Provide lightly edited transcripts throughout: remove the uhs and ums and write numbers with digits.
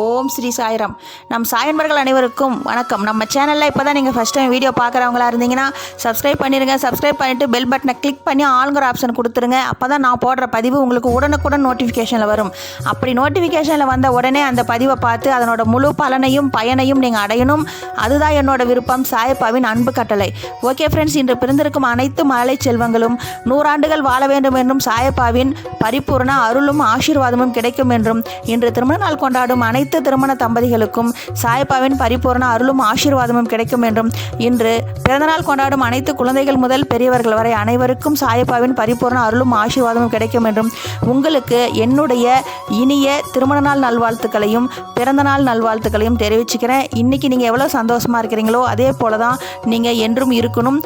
ஓம் ஸ்ரீ சாய்ராம். நம் சாயன்பர்கள் அனைவருக்கும் வணக்கம். நம்ம சேனலில் இப்போ தான் நீங்கள் ஃபஸ்ட் டைம் வீடியோ பார்க்குறவங்களா இருந்தீங்கன்னா சப்ஸ்கிரைப் பண்ணிடுங்க. சப்ஸ்கிரைப் பண்ணிவிட்டு பெல் பட்டனை கிளிக் பண்ணி ஆளுங்கிற ஆப்ஷன் கொடுத்துருங்க. அப்போ தான் நான் போடுற பதிவு உங்களுக்கு உடனுக்குடன் நோட்டிஃபிகேஷனில் வரும். அப்படி நோட்டிஃபிகேஷனில் வந்த உடனே அந்த பதிவை பார்த்து அதனோட முழு பலனையும் பயனையும் நீங்கள் அடையணும். அதுதான் என்னோட விருப்பம், சாயப்பாவின் அன்பு கட்டளை. ஓகே ஃப்ரெண்ட்ஸ், இன்று பிறந்திருக்கும் அனைத்து மழலை செல்வங்களும் 100 ஆண்டுகள் வாழ வேண்டும் என்றும் சாயப்பாவின் பரிபூர்ண அருளும் ஆசீர்வாதமும் கிடைக்கும் என்றும் இன்று திருமண நாள் கொண்டாடும் அனைத்து திருமண தம்பதிகளுக்கும் சாயப்பாவின் பரிபூர்ண அருளும் ஆசீர்வாதமும் கிடைக்கும் என்றும் இன்று பிறந்தநாள் கொண்டாடும் அனைத்து குழந்தைகள் முதல் பெரியவர்கள் வரை அனைவருக்கும் சாயப்பாவின் பரிபூர்ண அருளும் ஆசீர்வாதமும் கிடைக்கும் என்றும் உங்களுக்கு என்னுடைய இனிய திருமண நாள் நல்வாழ்த்துக்களையும் பிறந்தநாள் நல்வாழ்த்துக்களையும் தெரிவிச்சுக்கிறேன். இன்றைக்கி நீங்கள் எவ்வளோ சந்தோஷமாக இருக்கிறீங்களோ அதே போல தான் நீங்கள் என்றும் இருக்கணும்.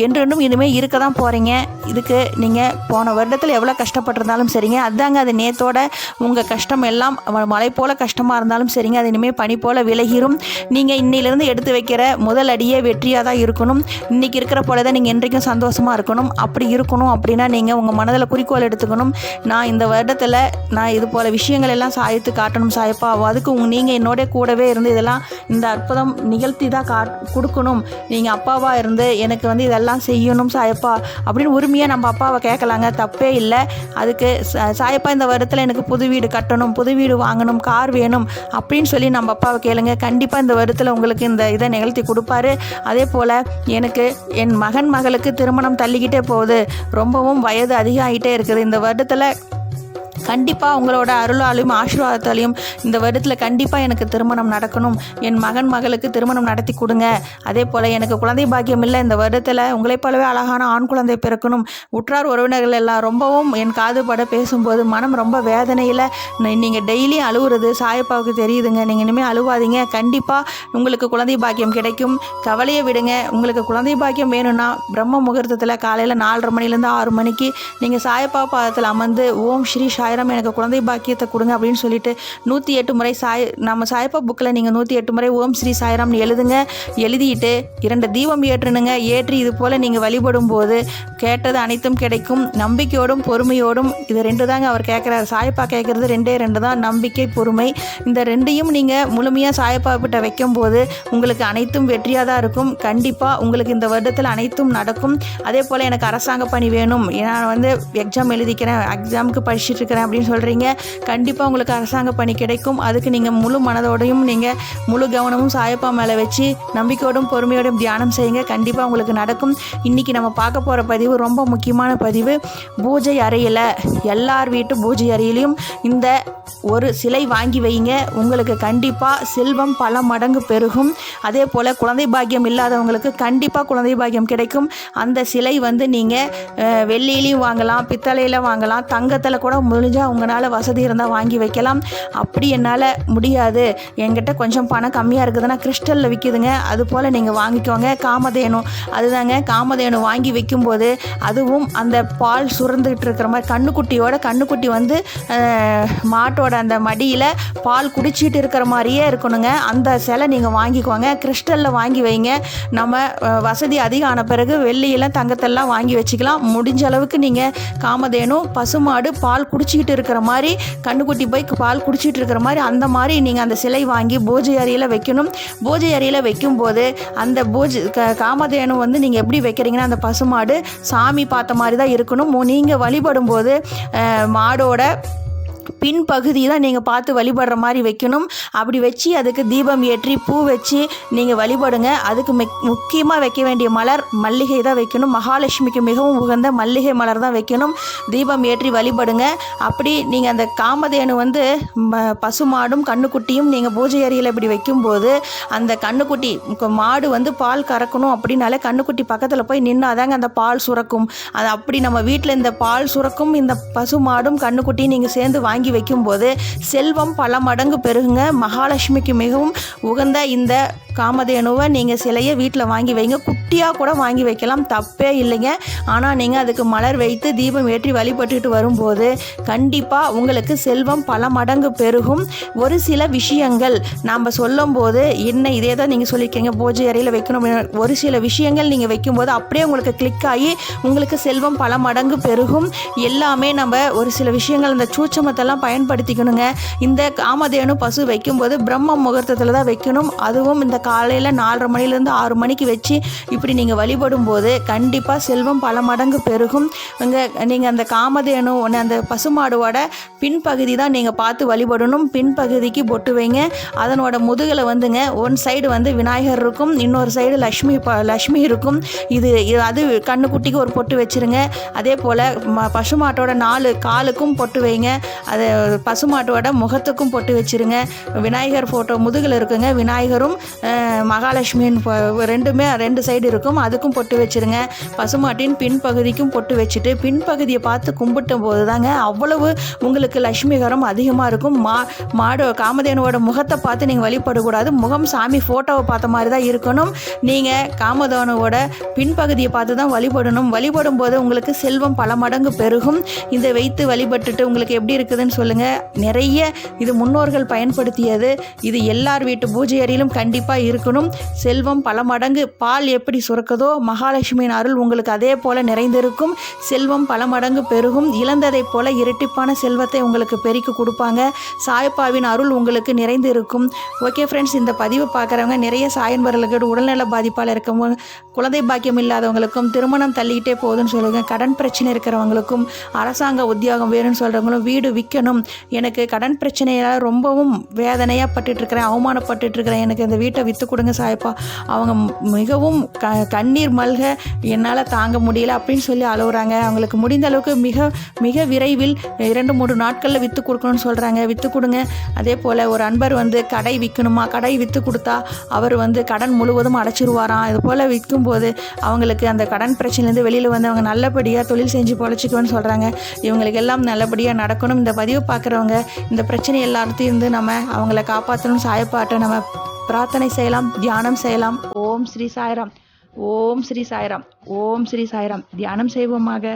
என்றென்றும் இனிமேல் இருக்க தான் போகிறீங்க. இதுக்கு நீங்கள் போன வருடத்தில் எவ்வளோ கஷ்டப்பட்டிருந்தாலும் சரிங்க, அதுதாங்க அது நேத்தோட உங்கள் கஷ்டம் எல்லாம் மழை போல் கஷ்டமாக இருந்தாலும் சரிங்க, அது இனிமேல் பனி போல் விலகிரும். நீங்கள் இன்னிலிருந்து எடுத்து வைக்கிற முதல் அடியே வெற்றியாக தான் இருக்கணும். இன்றைக்கி இருக்கிற போல தான் நீங்கள் என்றைக்கும் சந்தோஷமாக இருக்கணும். அப்படி இருக்கணும் அப்படின்னா நீங்கள் உங்கள் மனதில் குறிக்கோள் எடுத்துக்கணும். நான் இந்த வருடத்தில் நான் இது போல் விஷயங்கள் எல்லாம் சாய்த்து காட்டணும் சாயப்பா, அதுக்கு நீங்கள் என்னோட கூடவே இருந்து இதெல்லாம் இந்த அற்புதம் நிகழ்த்தி தான் கொடுக்கணும். நீங்கள் அப்பாவாக இருந்து எனக்கு இதெல்லாம் செய்யணும் சாயப்பா அப்படின்னு உரிமையாக நம்ம அப்பாவை கேட்கலாங்க, தப்பே இல்லை. அதுக்கு சாயப்பா இந்த வருடத்தில் எனக்கு புது வீடு கட்டணும், புது வீடு வாங்கணும், கார் வேணும் அப்படின்னு சொல்லி நம்ம அப்பாவை கேளுங்க. கண்டிப்பாக இந்த வருடத்தில் உங்களுக்கு இந்த இதை நிகழ்த்தி கொடுப்பாரு. அதே போல் எனக்கு என் மகளுக்கு திருமணம் தள்ளிக்கிட்டே போகுது, ரொம்பவும் வயது அதிகம் ஆகிட்டே இருக்குது. இந்த வருடத்தில் கண்டிப்பாக உங்களோட அருளாலையும் ஆசீர்வாதத்தாலையும் இந்த வருடத்தில் கண்டிப்பாக எனக்கு திருமணம் நடக்கணும். என் மகளுக்கு திருமணம் நடத்தி கொடுங்க. அதே போல் எனக்கு குழந்தை பாக்கியம் இல்லை, இந்த வருடத்தில் உங்களைப் போலவே அழகான ஆண் குழந்தை பிறக்கணும். உற்றார் உறவினர்கள் எல்லாம் ரொம்பவும் என் காதுபட பேசும்போது மனம் ரொம்ப வேதனையில் நீங்கள் டெய்லி அழுவுறது சாயப்பாவுக்கு தெரியுதுங்க. நீங்கள் இனிமேல் அழுவாதீங்க. கண்டிப்பாக உங்களுக்கு குழந்தை பாக்கியம் கிடைக்கும். கவலையை விடுங்க. உங்களுக்கு குழந்தை பாக்கியம் வேணும்னா பிரம்ம முகூர்த்தத்தில் காலையில் 4:30 மணிலேருந்து 6 மணிக்கு நீங்கள் சாயப்பா பாதத்தில் அமர்ந்து ஓம் ஸ்ரீ சாய்ராம் எனக்கு குழந்தை பாக்கியத்தை கொடுங்க அப்படின்னு சொல்லிட்டு 108 முறை நம்ம சாயப்பா புக்கில் நீங்கள் 108 முறை ஓம் ஸ்ரீ சாய்ராம்னு எழுதுங்க. எழுதிட்டு 2 தீபம் ஏற்றணுங்க. ஏற்றி இது போல் நீங்கள் வழிபடும் போது கேட்டது அனைத்தும் கிடைக்கும். நம்பிக்கையோடும் பொறுமையோடும், இது 2 தாங்க அவர் கேட்குறாரு. சாயப்பா கேட்குறது 2 தான், நம்பிக்கை பொறுமை. இந்த 2ஐயும் நீங்கள் முழுமையாக சாயப்பா கிட்ட வைக்கும்போது உங்களுக்கு அனைத்தும் வெற்றியாக தான் இருக்கும். கண்டிப்பாக உங்களுக்கு இந்த வருடத்தில் அனைத்தும் நடக்கும். அதே போல் எனக்கு அரசாங்க பணி வேணும், நான் எக்ஸாம் எழுதிக்கிறேன், எக்ஸாமுக்கு படிச்சுட்டு இருக்கிறேன் அப்படின்னு சொல்கிறீங்க. கண்டிப்பாக உங்களுக்கு அரசாங்க பணி கிடைக்கும். அதுக்கு நீங்கள் முழு மனதோடையும் நீங்கள் முழு கவனமும் சாயப்பா மேலே வச்சு நம்பிக்கையோடும் பொறுமையோடும் தியானம் செய்யுங்க. கண்டிப்பாக உங்களுக்கு நடக்கும். இன்றைக்கி நம்ம பார்க்க போகிற பதிவு ரொம்ப முக்கியமான பதிவு. பூஜை அறையில், எல்லார் வீட்டு பூஜை அறையிலையும் இந்த ஒரு சிலை வாங்கி வைங்க. உங்களுக்கு கண்டிப்பாக செல்வம் பல மடங்கு பெருகும். அதே போல் குழந்தை பாக்கியம் இல்லாதவங்களுக்கு கண்டிப்பாக குழந்தை பாக்கியம் கிடைக்கும். அந்த சிலை நீங்கள் வெள்ளியிலையும் வாங்கலாம், பித்தளையில் வாங்கலாம், தங்கத்தில் கூட முடிஞ்சால் உங்களால் வசதி இருந்தால் வாங்கி வைக்கலாம். அப்படி என்னால் முடியாது, என்கிட்ட கொஞ்சம் பணம் கம்மியாக இருக்குதுன்னா கிறிஸ்டலில் விற்கிதுங்க, அது போல் நீங்கள் வாங்கிக்கோங்க. காமதேனு, அதுதாங்க காமதேனு வாங்கி வைக்கும்போது அதுவும் அந்த பால் சுரந்துக்கிட்டு இருக்கிற மாதிரி கண்ணுக்குட்டி மாட்டோட அந்த மடியில் பால் குடிச்சிட்டு இருக்கிற மாதிரியே இருக்கணுங்க. அந்த சிலை நீங்கள் வாங்கிக்கோங்க. கிறிஸ்டலில் வாங்கி வைங்க. நம்ம வசதி அதிகம் ஆன பிறகு வெள்ளியெல்லாம் தங்கத்தெல்லாம் வாங்கி வச்சுக்கலாம். முடிஞ்ச அளவுக்கு நீங்கள் காமதேனு பசுமாடு பால் குடிச்சிக்கிட்டு இருக்கிற மாதிரி, கண்ணுக்குட்டி போய் பால் குடிச்சிட்டு இருக்கிற மாதிரி அந்த மாதிரி நீங்கள் அந்த சிலை வாங்கி பூஜை அறையில் வைக்கணும். பூஜை அறையில் வைக்கும்போது அந்த காமதேனு நீங்கள் எப்படி வைக்கிறீங்கன்னா அந்த பசுமாடு சாமி பார்த்த மாதிரி தான் இருக்கணும். நீங்கள் வழிபடும் போது மாடோட பின்பகுதி தான் நீங்கள் பார்த்து வழிபடுற மாதிரி வைக்கணும். அப்படி வச்சு அதுக்கு தீபம் ஏற்றி பூ வச்சு நீங்கள் வழிபடுங்க. அதுக்கு முக்கியமாக வைக்க வேண்டிய மலர் மல்லிகை தான் வைக்கணும். மகாலட்சுமிக்கு மிகவும் உகந்த மல்லிகை மலர் தான் வைக்கணும். தீபம் ஏற்றி வழிபடுங்க. அப்படி நீங்கள் அந்த காமதேனு பசுமாடும் கண்ணுக்குட்டியும் நீங்கள் பூஜை அறையில் இப்படி வைக்கும்போது அந்த கண்ணுக்குட்டி மாடு பால் கறக்கணும் அப்படின்னாலே கண்ணுக்குட்டி பக்கத்தில் போய் நின்னாதாங்க அந்த பால் சுரக்கும். அது அப்படி நம்ம வீட்டில் இந்த பால் சுரக்கும் இந்த பசுமாடும் கண்ணுக்குட்டியும் நீங்கள் சேர்ந்து வாங்கி வைக்கும்போது செல்வம் பல மடங்கு பெருகுங்க. மகாலட்சுமிக்கு மிகவும் உகந்த இந்த காமதேனுவை நீங்கள் சிலையை வீட்டில் வாங்கி வைங்க. குட்டியாக கூட வாங்கி வைக்கலாம், தப்பே இல்லைங்க. ஆனால் நீங்கள் அதுக்கு மலர் வைத்து தீபம் ஏற்றி வழிபட்டுட்டு வரும்போது கண்டிப்பாக உங்களுக்கு செல்வம் பல மடங்கு பெருகும். ஒரு சில விஷயங்கள் நாம் சொல்லும்போது என்ன இதே தான் நீங்கள் சொல்லியிருக்கீங்க பூஜை அறையில் வைக்கணும். ஒரு சில விஷயங்கள் நீங்கள் வைக்கும்போது அப்படியே உங்களுக்கு கிளிக் ஆகி உங்களுக்கு செல்வம் பல மடங்கு பெருகும். எல்லாமே நம்ம ஒரு சில விஷயங்கள் இந்த சூட்சமத்தெல்லாம் பயன்படுத்திக்கணுங்க. இந்த காமதேனு பசு வைக்கும்போது பிரம்ம முகூர்த்தத்தில் தான் வைக்கணும். அதுவும் இந்த காலையில் 4:30 மணிலேருந்து 6 மணிக்கு வச்சு இப்படி நீங்கள் வழிபடும் போது கண்டிப்பாக செல்வம் பல மடங்கு பெருகும். நீங்கள் அந்த காமதேனு அந்த பசுமாடுவோட பின்பகுதி தான் நீங்கள் பார்த்து வழிபடணும். பின்பகுதிக்கு பொட்டு வைங்க. அதனோட முதுகில் வந்துங்க ஒன் சைடு வந்து விநாயகர் இருக்கும், இன்னொரு சைடு லக்ஷ்மி இருக்கும். இது அது கண்ணுக்குட்டிக்கு ஒரு பொட்டு வச்சுருங்க. அதே போல் பசுமாட்டோட 4 காலுக்கும் பொட்டு வைங்க. அது பசுமாட்டோட முகத்துக்கும் பொட்டு வச்சுருங்க. விநாயகர் ஃபோட்டோ முதுகில் இருக்குங்க. விநாயகரும் மகாலட்சுமியின் ரெண்டுமே 2 சைடு இருக்கும், அதுக்கும் பொட்டு வச்சுருங்க. பசுமாட்டின் பின்பகுதிக்கும் பொட்டு வச்சுட்டு பின்பகுதியை பார்த்து கும்பிட்டும் போது தாங்க அவ்வளவு உங்களுக்கு லட்சுமிகரம் அதிகமாக இருக்கும். மாடு காமதேனுவோட முகத்தை பார்த்து நீங்கள் வழிபடக்கூடாது. முகம் சாமி ஃபோட்டோவை பார்த்த மாதிரி தான் இருக்கணும். நீங்கள் காமதேனுவோட பின்பகுதியை பார்த்து தான் வழிபடணும். வழிபடும் போது உங்களுக்கு செல்வம் பல மடங்கு பெருகும். இதை வைத்து வழிபட்டுட்டு உங்களுக்கு எப்படி இருக்குதுன்னு சொல்லுங்கள். நிறைய இது முன்னோர்கள் பயன்படுத்தியது. இது எல்லார் வீட்டு பூஜை அறையிலும் கண்டிப்பாக இருக்கணும். செல்வம் பல மடங்கு பால் எப்படி சுரக்குதோ மகாலட்சுமியின் அருள் உங்களுக்கு அதே போல் நிறைந்திருக்கும். செல்வம் பல மடங்கு பெருகும். இழந்ததைப் போல இரட்டிப்பான செல்வத்தை உங்களுக்கு பெருக்கி கொடுப்பாங்க. சாயப்பாவின் அருள் உங்களுக்கு நிறைந்து இருக்கும். ஓகே ஃப்ரெண்ட்ஸ், இந்த பதிவை பார்க்குறவங்க நிறைய சாயன்பர்களுக்கு உடல்நல பாதிப்பால் இருக்கவங்க, குழந்தை பாக்கியம் இல்லாதவங்களுக்கும், திருமணம் தள்ளிக்கிட்டே போகுதுன்னு சொல்லுங்க, கடன் பிரச்சனை இருக்கிறவங்களுக்கும், அரசாங்க உத்தியோகம் வேணும்னு சொல்கிறவங்களும், வீடு விற்கணும், எனக்கு கடன் பிரச்சனையால் ரொம்பவும் வேதனையாக பட்டுட்ருக்கிறேன், அவமானப்பட்டுட்ருக்கிறேன், எனக்கு இந்த வீட்டை விற்று கொடுங்க சாயப்பா, அவங்க மிகவும் கண்ணீர் மல்க என்னால் தாங்க முடியல அப்படின்னு சொல்லி அழுகுறாங்க. அவங்களுக்கு முடிந்த அளவுக்கு மிக மிக விரைவில் 2-3 நாட்களில் விற்று கொடுக்கணும்னு சொல்கிறாங்க. விற்று கொடுங்க. அதே போல் ஒரு அன்பர் வந்து கடை விற்கணுமா, கடை விற்று கொடுத்தா அவர் வந்து கடன் முழுவதும் அடைச்சிருவாராம். இது போல் விற்கும்போது அவங்களுக்கு அந்த கடன் பிரச்சனைலேருந்து வெளியில் வந்து அவங்க நல்லபடியாக தொழில் செஞ்சு பொழைச்சிக்குவேன்னு சொல்கிறாங்க. இவங்களுக்கு எல்லாம் நல்லபடியாக நடக்கணும். இந்த பதிவு பார்க்குறவங்க இந்த பிரச்சனை எல்லாத்தையும் இருந்து நம்ம அவங்கள காப்பாற்றணும். சாயப்பாட்டை நம்ம பிரார்த்தனை செய்யலாம், தியானம் செய்யலாம். ஓம் ஸ்ரீ சாய்ராம், ஓம் ஸ்ரீ சாய்ராம், ஓம் ஸ்ரீ சாய்ராம். தியானம் செய்வோமாக.